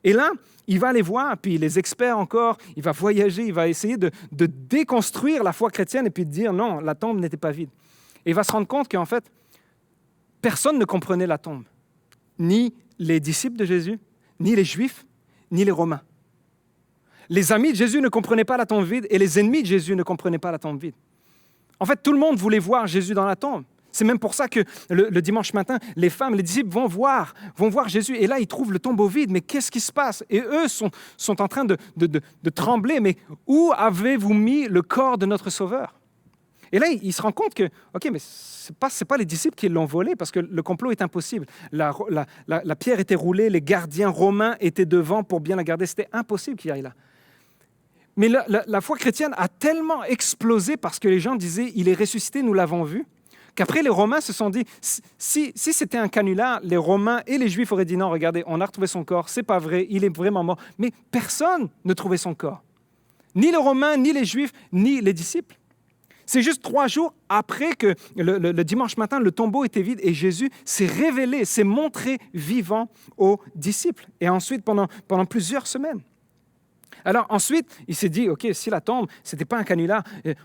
Et là, il va aller voir, puis les experts encore, il va voyager, il va essayer de déconstruire la foi chrétienne et puis de dire non, la tombe n'était pas vide. Et il va se rendre compte qu'en fait, personne ne comprenait la tombe. Ni les disciples de Jésus, ni les Juifs, ni les Romains. Les amis de Jésus ne comprenaient pas la tombe vide et les ennemis de Jésus ne comprenaient pas la tombe vide. En fait, tout le monde voulait voir Jésus dans la tombe. C'est même pour ça que le dimanche matin, les femmes, les disciples vont voir Jésus. Et là, ils trouvent le tombeau vide. Mais qu'est-ce qui se passe? Et eux sont en train de trembler. Mais où avez-vous mis le corps de notre Sauveur? Et là, ils se rendent compte que, OK, mais ce n'est pas les disciples qui l'ont volé parce que le complot est impossible. La pierre était roulée, les gardiens romains étaient devant pour bien la garder. C'était impossible qu'il y aille là. Mais la foi chrétienne a tellement explosé parce que les gens disaient « il est ressuscité, nous l'avons vu », qu'après les Romains se sont dit « si c'était un canular, les Romains et les Juifs auraient dit « non, regardez, on a retrouvé son corps, c'est pas vrai, il est vraiment mort ». Mais personne ne trouvait son corps. Ni les Romains, ni les Juifs, ni les disciples. C'est juste 3 jours après que le dimanche matin, le tombeau était vide et Jésus s'est révélé, s'est montré vivant aux disciples. Et ensuite, pendant plusieurs semaines. Alors ensuite, il s'est dit, OK, si la tombe, ce n'était pas un canular,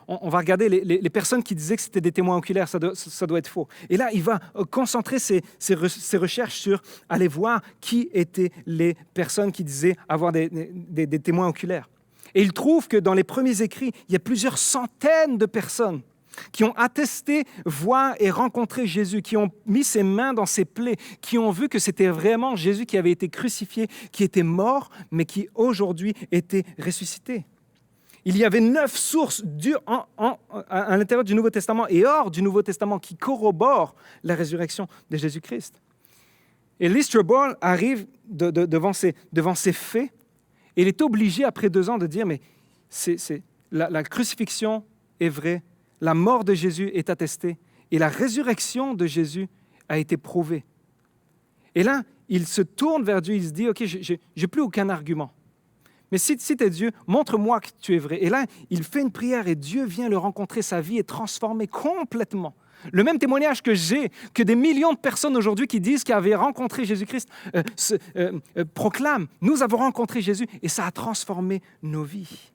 on va regarder les personnes qui disaient que c'était des témoins oculaires, ça doit être faux. Et là, il va concentrer ses recherches sur aller voir qui étaient les personnes qui disaient avoir des témoins oculaires. Et il trouve que dans les premiers écrits, il y a plusieurs centaines de personnes qui ont attesté, voir et rencontrer Jésus, qui ont mis ses mains dans ses plaies, qui ont vu que c'était vraiment Jésus qui avait été crucifié, qui était mort, mais qui aujourd'hui était ressuscité. Il y avait 9 sources à l'intérieur du Nouveau Testament et hors du Nouveau Testament qui corroborent la résurrection de Jésus-Christ. Et Lee Strobel arrive devant ces faits et il est obligé, après 2 ans, de dire, mais la crucifixion est vraie, la mort de Jésus est attestée et la résurrection de Jésus a été prouvée. Et là, il se tourne vers Dieu, il se dit, OK, je n'ai plus aucun argument. Mais si tu es Dieu, montre-moi que tu es vrai. Et là, il fait une prière et Dieu vient le rencontrer. Sa vie est transformée complètement. Le même témoignage que j'ai, que des millions de personnes aujourd'hui qui disent qu'ils avaient rencontré Jésus-Christ, proclament, nous avons rencontré Jésus et ça a transformé nos vies.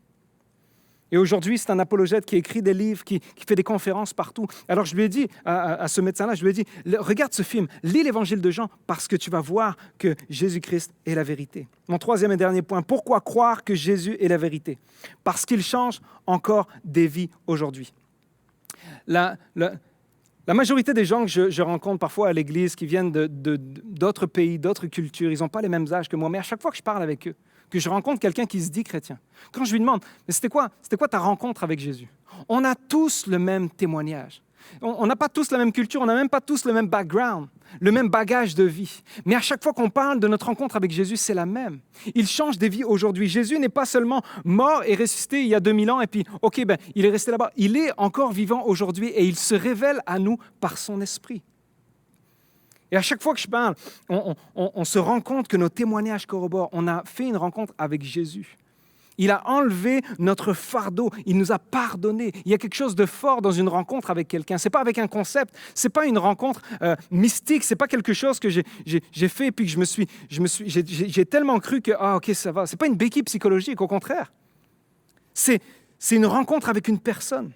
Et aujourd'hui, c'est un apologète qui écrit des livres, qui fait des conférences partout. Alors je lui ai dit à ce médecin-là, je lui ai dit, regarde ce film, lis l'Évangile de Jean parce que tu vas voir que Jésus-Christ est la vérité. Mon 3e et dernier point, pourquoi croire que Jésus est la vérité? Parce qu'il change encore des vies aujourd'hui. La majorité des gens que je rencontre parfois à l'église, qui viennent d'autres pays, d'autres cultures, ils n'ont pas les mêmes âges que moi, mais à chaque fois que je parle avec eux, que je rencontre quelqu'un qui se dit chrétien, quand je lui demande, mais c'était quoi ta rencontre avec Jésus? On a tous le même témoignage. On n'a pas tous la même culture, on n'a même pas tous le même background, le même bagage de vie. Mais à chaque fois qu'on parle de notre rencontre avec Jésus, c'est la même. Il change des vies aujourd'hui. Jésus n'est pas seulement mort et ressuscité il y a 2000 ans et puis, OK, il est resté là-bas. Il est encore vivant aujourd'hui et il se révèle à nous par son esprit. Et à chaque fois que je parle, on se rend compte que nos témoignages corroborent. On a fait une rencontre avec Jésus. Il a enlevé notre fardeau. Il nous a pardonné. Il y a quelque chose de fort dans une rencontre avec quelqu'un. Ce n'est pas avec un concept. Ce n'est pas une rencontre mystique. Ce n'est pas quelque chose que j'ai fait et puis que j'ai tellement cru que, OK, ça va. Ce n'est pas une béquille psychologique, au contraire. C'est une rencontre avec une personne.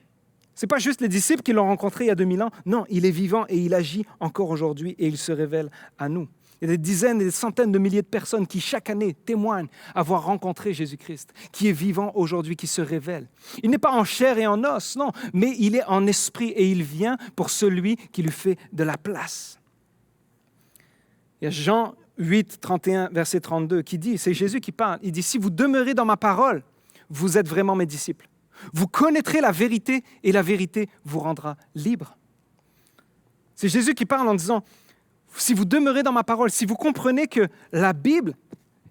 Ce n'est pas juste les disciples qui l'ont rencontré il y a 2000 ans. Non, il est vivant et il agit encore aujourd'hui et il se révèle à nous. Il y a des dizaines et des centaines de milliers de personnes qui, chaque année, témoignent avoir rencontré Jésus-Christ, qui est vivant aujourd'hui, qui se révèle. Il n'est pas en chair et en os, non, mais il est en esprit et il vient pour celui qui lui fait de la place. Il y a Jean 8, 31, verset 32, qui dit, c'est Jésus qui parle, il dit, « Si vous demeurez dans ma parole, vous êtes vraiment mes disciples. Vous connaîtrez la vérité et la vérité vous rendra libre. » C'est Jésus qui parle en disant, si vous demeurez dans ma parole, si vous comprenez que la Bible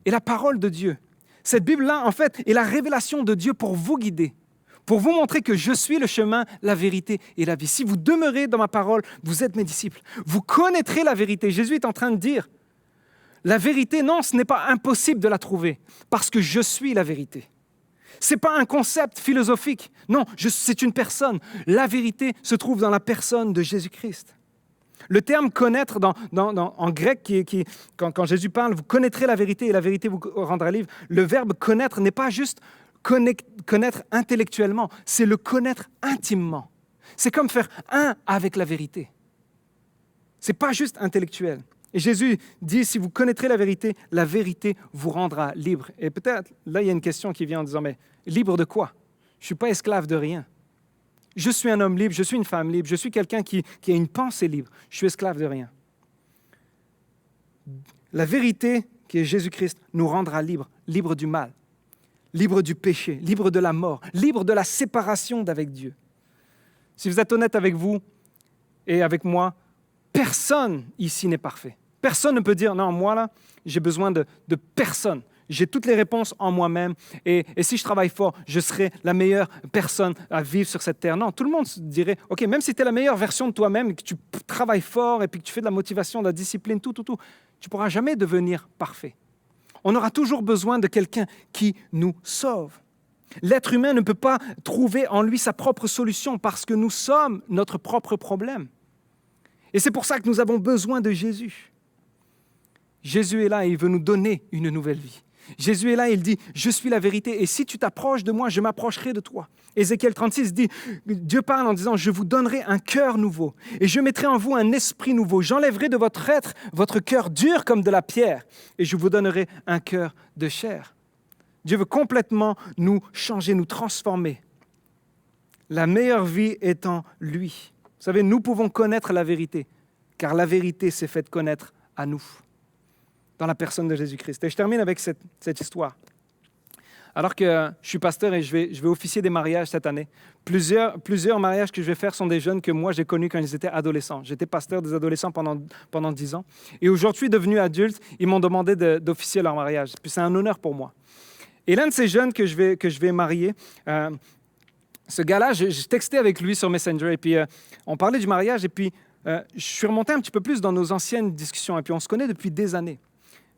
est la parole de Dieu, cette Bible-là, en fait, est la révélation de Dieu pour vous guider, pour vous montrer que je suis le chemin, la vérité et la vie. Si vous demeurez dans ma parole, vous êtes mes disciples. Vous connaîtrez la vérité. Jésus est en train de dire, la vérité, non, ce n'est pas impossible de la trouver, parce que je suis la vérité. Ce n'est pas un concept philosophique. Non, c'est une personne. La vérité se trouve dans la personne de Jésus-Christ. Le terme « connaître » en grec, quand Jésus parle, vous connaîtrez la vérité et la vérité vous rendra libre. Le verbe « connaître » n'est pas juste connaître intellectuellement, c'est le connaître intimement. C'est comme faire un avec la vérité. Ce n'est pas juste intellectuel. Et Jésus dit, si vous connaîtrez la vérité vous rendra libre. Et peut-être, là, il y a une question qui vient en disant, mais libre de quoi? Je ne suis pas esclave de rien. Je suis un homme libre, je suis une femme libre, je suis quelqu'un qui a une pensée libre. Je suis esclave de rien. La vérité, qui est Jésus-Christ, nous rendra libres, libres du mal, libres du péché, libres de la mort, libres de la séparation d'avec Dieu. Si vous êtes honnête avec vous et avec moi, personne ici n'est parfait. Personne ne peut dire, non, moi là, j'ai besoin de personne. J'ai toutes les réponses en moi-même et si je travaille fort, je serai la meilleure personne à vivre sur cette terre. Non, tout le monde se dirait, OK, même si tu es la meilleure version de toi-même, que tu travailles fort et puis que tu fais de la motivation, de la discipline, tout, tu ne pourras jamais devenir parfait. On aura toujours besoin de quelqu'un qui nous sauve. L'être humain ne peut pas trouver en lui sa propre solution parce que nous sommes notre propre problème. Et c'est pour ça que nous avons besoin de Jésus. Jésus est là et il veut nous donner une nouvelle vie. Jésus est là et il dit, je suis la vérité et si tu t'approches de moi, je m'approcherai de toi. Ézéchiel 36 dit, Dieu parle en disant, je vous donnerai un cœur nouveau et je mettrai en vous un esprit nouveau. J'enlèverai de votre être votre cœur dur comme de la pierre et je vous donnerai un cœur de chair. Dieu veut complètement nous changer, nous transformer. La meilleure vie est en lui. Vous savez, nous pouvons connaître la vérité, car la vérité s'est faite connaître à nous, dans la personne de Jésus-Christ. Et je termine avec cette histoire. Alors que je suis pasteur et je vais officier des mariages cette année, plusieurs mariages que je vais faire sont des jeunes que moi j'ai connus quand ils étaient adolescents. J'étais pasteur des adolescents pendant 10 ans. Et aujourd'hui, devenus adultes, ils m'ont demandé d'officier leur mariage. Puis c'est un honneur pour moi. Et l'un de ces jeunes que je vais marier, ce gars-là, je textais avec lui sur Messenger et puis on parlait du mariage et puis je suis remonté un petit peu plus dans nos anciennes discussions et puis on se connaît depuis des années.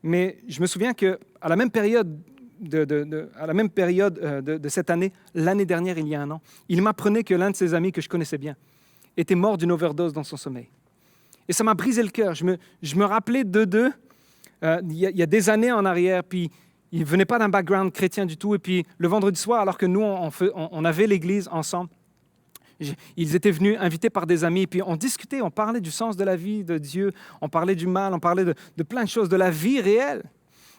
Mais je me souviens qu'à la même période de cette année, l'année dernière, il y a un an, il m'apprenait que l'un de ses amis que je connaissais bien était mort d'une overdose dans son sommeil. Et ça m'a brisé le cœur. Je me rappelais d'eux il y a des années en arrière, puis ils ne venaient pas d'un background chrétien du tout. Et puis le vendredi soir, alors que nous, on avait l'église ensemble, ils étaient venus invités par des amis, puis on discutait, on parlait du sens de la vie, de Dieu, on parlait du mal, on parlait de plein de choses, de la vie réelle.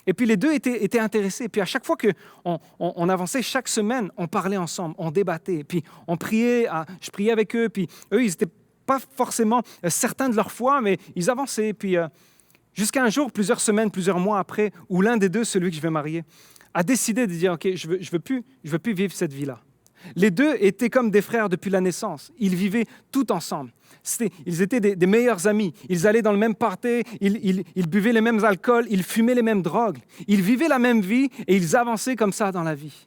Et puis les deux étaient intéressés. Puis à chaque fois qu'on avançait, chaque semaine, on parlait ensemble, on débattait. Puis on priait, je priais avec eux, puis eux, ils n'étaient pas forcément certains de leur foi, mais ils avançaient. Puis jusqu'à un jour, plusieurs semaines, plusieurs mois après, où l'un des deux, celui que je vais marier, a décidé de dire, OK, je veux plus vivre cette vie-là. Les deux étaient comme des frères depuis la naissance. Ils vivaient tout ensemble. Ils étaient des meilleurs amis. Ils allaient dans le même party, ils buvaient les mêmes alcools, ils fumaient les mêmes drogues. Ils vivaient la même vie et ils avançaient comme ça dans la vie.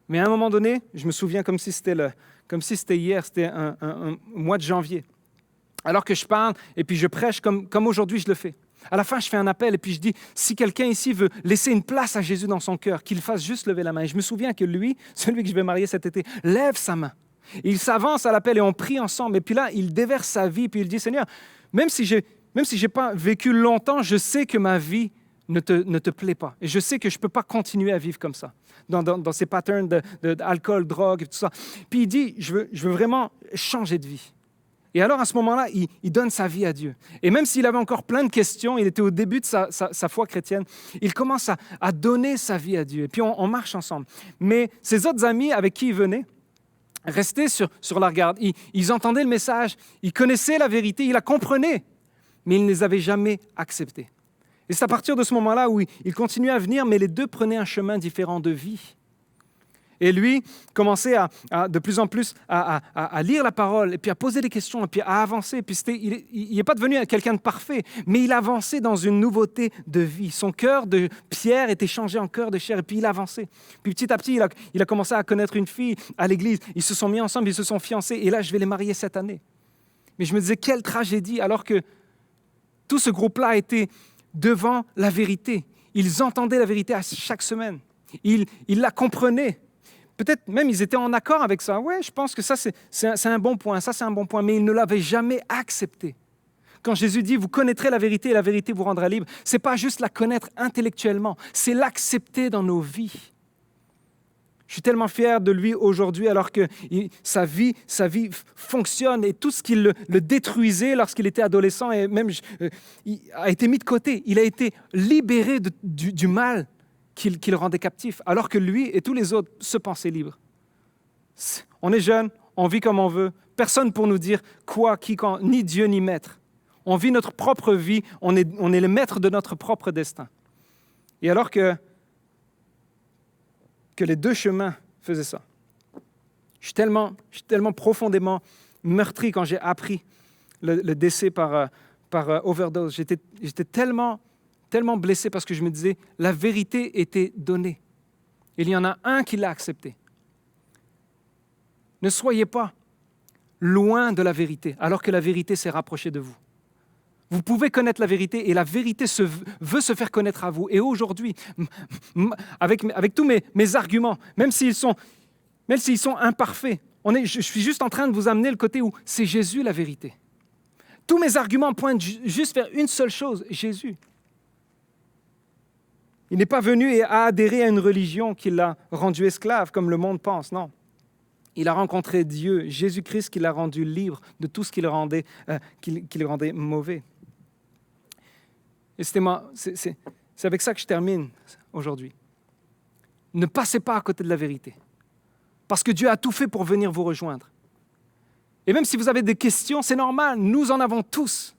Mais à un moment donné, je me souviens comme si c'était hier, c'était un mois de janvier. Alors que je parle et puis je prêche comme aujourd'hui je le fais. À la fin, je fais un appel et puis je dis, si quelqu'un ici veut laisser une place à Jésus dans son cœur, qu'il fasse juste lever la main. Et je me souviens que lui, celui que je vais marier cet été, lève sa main. Il s'avance à l'appel et on prie ensemble. Et puis là, il déverse sa vie puis il dit, Seigneur, même si j'ai pas vécu longtemps, je sais que ma vie ne te plaît pas. Et je sais que je ne peux pas continuer à vivre comme ça, dans ces patterns d'alcool, drogue, tout ça. Puis il dit, je veux vraiment changer de vie. Et alors, à ce moment-là, il donne sa vie à Dieu. Et même s'il avait encore plein de questions, il était au début de sa foi chrétienne, il commence à donner sa vie à Dieu. Et puis, on marche ensemble. Mais ses autres amis avec qui il venait restaient sur la garde. Ils entendaient le message, ils connaissaient la vérité, ils la comprenaient, mais ils ne les avaient jamais acceptés. Et c'est à partir de ce moment-là où il continuait à venir, mais les deux prenaient un chemin différent de vie. Et lui commençait de plus en plus à lire la parole, et puis à poser des questions, et puis à avancer. Puis il n'est pas devenu quelqu'un de parfait, mais il avançait dans une nouveauté de vie. Son cœur de pierre était changé en cœur de chair, et puis il avançait. Puis petit à petit, il a commencé à connaître une fille à l'église. Ils se sont mis ensemble, ils se sont fiancés, et là, je vais les marier cette année. Mais je me disais, quelle tragédie, alors que tout ce groupe-là était devant la vérité. Ils entendaient la vérité à chaque semaine. Ils la comprenaient. Peut-être même ils étaient en accord avec ça. Ouais, je pense que ça, c'est un bon point, ça, c'est un bon point. Mais ils ne l'avaient jamais accepté. Quand Jésus dit « Vous connaîtrez la vérité et la vérité vous rendra libre », ce n'est pas juste la connaître intellectuellement, c'est l'accepter dans nos vies. Je suis tellement fier de lui aujourd'hui alors que sa vie fonctionne et tout ce qui le détruisait lorsqu'il était adolescent et même il a été mis de côté. Il a été libéré du mal qui le rendait captif alors que lui et tous les autres se pensaient libres. On est jeunes, on vit comme on veut. Personne pour nous dire quoi, qui, quand, ni Dieu ni maître. On vit notre propre vie, on est le maître de notre propre destin. Et alors que les deux chemins faisaient ça. Je suis tellement profondément meurtri quand j'ai appris le décès par overdose. J'étais tellement blessé parce que je me disais, la vérité était donnée. Il y en a un qui l'a acceptée. Ne soyez pas loin de la vérité, alors que la vérité s'est rapprochée de vous. Vous pouvez connaître la vérité et la vérité veut se faire connaître à vous. Et aujourd'hui, avec tous mes arguments, même s'ils sont imparfaits, je suis juste en train de vous amener le côté où c'est Jésus la vérité. Tous mes arguments pointent juste vers une seule chose, Jésus. Il n'est pas venu et a adhéré à une religion qui l'a rendu esclave, comme le monde pense, non. Il a rencontré Dieu, Jésus-Christ, qui l'a rendu libre de tout ce qui le rendait mauvais. Et c'est avec ça que je termine aujourd'hui. Ne passez pas à côté de la vérité, parce que Dieu a tout fait pour venir vous rejoindre. Et même si vous avez des questions, c'est normal, nous en avons tous.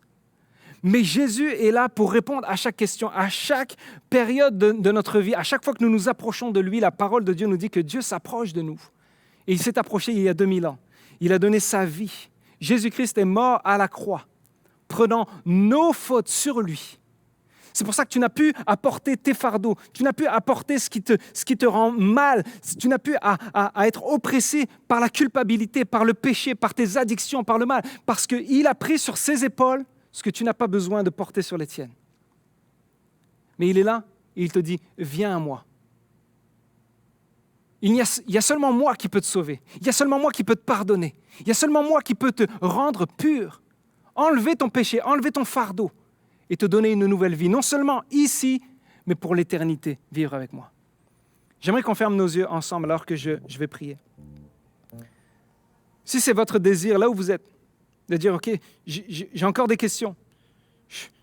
Mais Jésus est là pour répondre à chaque question, à chaque période de notre vie. À chaque fois que nous nous approchons de lui, la parole de Dieu nous dit que Dieu s'approche de nous. Et il s'est approché il y a 2000 ans. Il a donné sa vie. Jésus-Christ est mort à la croix, prenant nos fautes sur lui. C'est pour ça que tu n'as pu apporter tes fardeaux, tu n'as pu apporter ce qui te rend mal, tu n'as pu à être oppressé par la culpabilité, par le péché, par tes addictions, par le mal, parce qu'il a pris sur ses épaules ce que tu n'as pas besoin de porter sur les tiennes. Mais il est là et il te dit, viens à moi. Il y a seulement moi qui peux te sauver. Il y a seulement moi qui peux te pardonner. Il y a seulement moi qui peux te rendre pur. Enlever ton péché, enlever ton fardeau et te donner une nouvelle vie. Non seulement ici, mais pour l'éternité, vivre avec moi. J'aimerais qu'on ferme nos yeux ensemble alors que je vais prier. Si c'est votre désir, là où vous êtes, de dire, OK, j'ai encore des questions.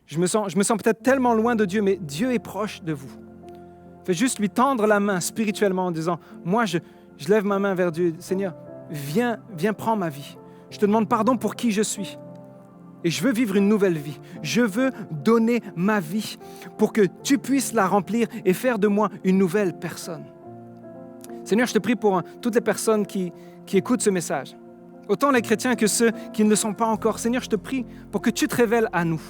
Je me sens peut-être tellement loin de Dieu, mais Dieu est proche de vous. Faites juste lui tendre la main spirituellement en disant, moi, je lève ma main vers Dieu. Seigneur, viens, prends ma vie. Je te demande pardon pour qui je suis. Et je veux vivre une nouvelle vie. Je veux donner ma vie pour que tu puisses la remplir et faire de moi une nouvelle personne. Seigneur, je te prie pour toutes les personnes qui écoutent ce message. Autant les chrétiens que ceux qui ne le sont pas encore. Seigneur, je te prie pour que tu te révèles à nous.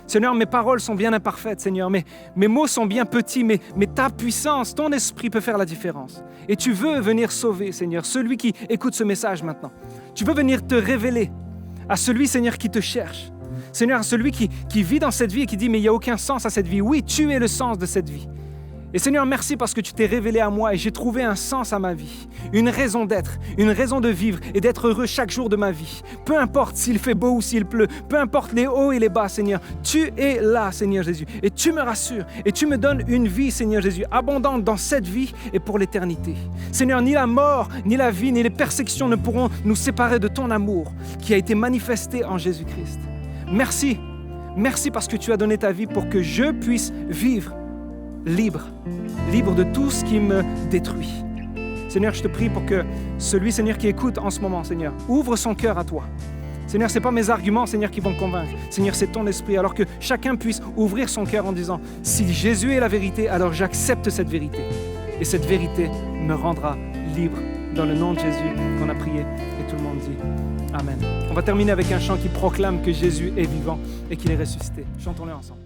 Seigneur, mes paroles sont bien imparfaites, Seigneur. Mes mots sont bien petits, mais ta puissance, ton esprit peut faire la différence. Et tu veux venir sauver, Seigneur, celui qui écoute ce message maintenant. Tu veux venir te révéler à celui, Seigneur, qui te cherche. Seigneur, à celui qui vit dans cette vie et qui dit, mais il n'y a aucun sens à cette vie. Oui, tu es le sens de cette vie. Et Seigneur, merci parce que tu t'es révélé à moi et j'ai trouvé un sens à ma vie, une raison d'être, une raison de vivre et d'être heureux chaque jour de ma vie. Peu importe s'il fait beau ou s'il pleut, peu importe les hauts et les bas, Seigneur, tu es là, Seigneur Jésus, et tu me rassures et tu me donnes une vie, Seigneur Jésus, abondante dans cette vie et pour l'éternité. Seigneur, ni la mort, ni la vie, ni les persécutions ne pourront nous séparer de ton amour qui a été manifesté en Jésus-Christ. Merci parce que tu as donné ta vie pour que je puisse vivre libre de tout ce qui me détruit. Seigneur, je te prie pour que celui, Seigneur, qui écoute en ce moment, Seigneur, ouvre son cœur à toi. Seigneur, ce n'est pas mes arguments, Seigneur, qui vont convaincre. Seigneur, c'est ton esprit, alors que chacun puisse ouvrir son cœur en disant, si Jésus est la vérité, alors j'accepte cette vérité. Et cette vérité me rendra libre. Dans le nom de Jésus qu'on a prié et tout le monde dit Amen. On va terminer avec un chant qui proclame que Jésus est vivant et qu'il est ressuscité. Chantons-le ensemble.